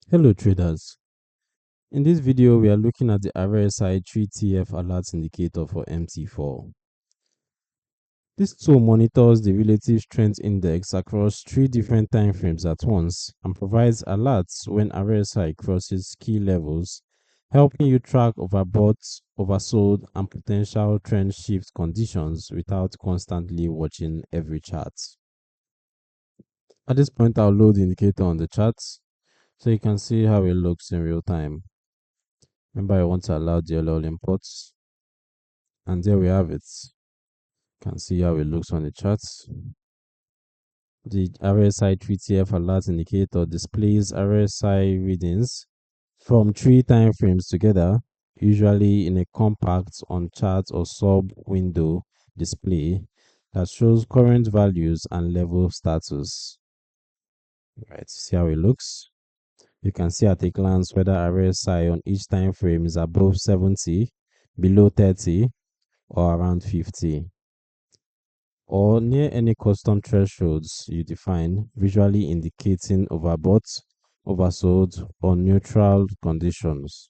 Hello traders. In this video, we are looking at the RSI 3TF alert indicator for MT4. This tool monitors the relative strength index across 3 different time frames at once and provides alerts when RSI crosses key levels, helping you track overbought, oversold, and potential trend shift conditions without constantly watching every chart. At this point, I'll load the indicator on the chart so you can see how it looks in real time. Remember, I want to allow DLL imports, and there we have it. You can see how it looks on the charts. The RSI 3TF alert indicator displays RSI readings from 3 time frames together, usually in a compact on chart or sub window display that shows current values and level status. Right, see how it looks. You can see at a glance whether RSI on each time frame is above 70, below 30, or around 50, or near any custom thresholds you define, visually indicating overbought, oversold, or neutral conditions.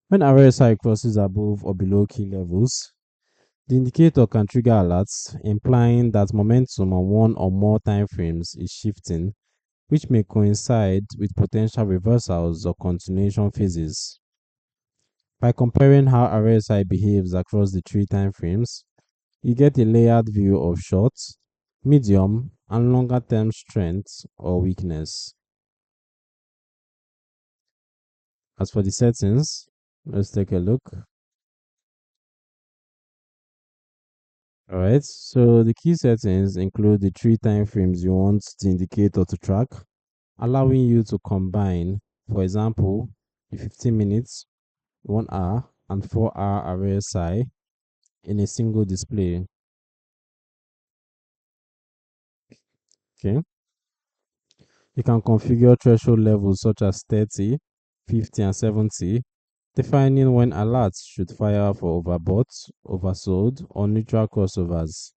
When RSI crosses above or below key levels, the indicator can trigger alerts, implying that momentum on one or more time frames is shifting, which may coincide with potential reversals or continuation phases. By comparing how RSI behaves across the 3 time frames, you get a layered view of short, medium, and longer term strength or weakness. As for the settings, let's take a look. Alright, so the key settings include the 3 time frames you want the indicator to track, allowing you to combine, for example, the 15 minutes, 1 hour, and 4-hour RSI in a single display. Okay. You can configure threshold levels such as 30, 50, and 70, defining when alerts should fire for overbought, oversold, or neutral crossovers.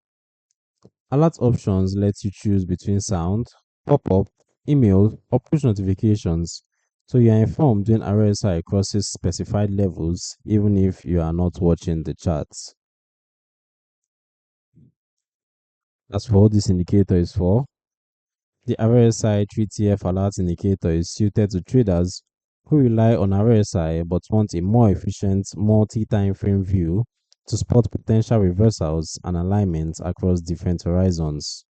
Alert options let you choose between sound, pop-up, email, or push notifications, so you are informed when RSI crosses specified levels even if you are not watching the charts. As for what this indicator is for, the RSI 3TF alert indicator is suited to traders who rely on RSI but want a more efficient multi-time frame view to spot potential reversals and alignments across different horizons.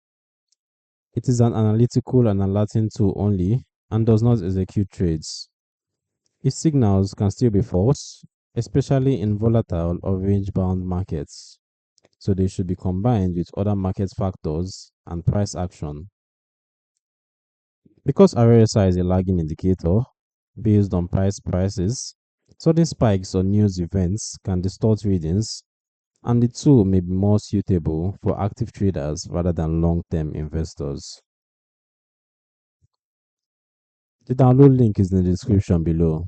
It is an analytical and alerting tool only and does not execute trades. Its signals can still be false, especially in volatile or range-bound markets, so they should be combined with other market factors and price action. Because RSI is a lagging indicator based on prices, sudden spikes or news events can distort readings, and the tool may be more suitable for active traders rather than long-term investors. The download link is in the description below.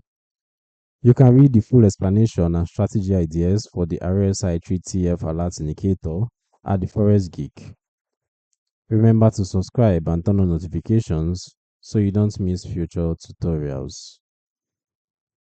You can read the full explanation and strategy ideas for the RSI 3TF alert indicator at the Forex Geek. Remember to subscribe and turn on notifications so you don't miss future tutorials.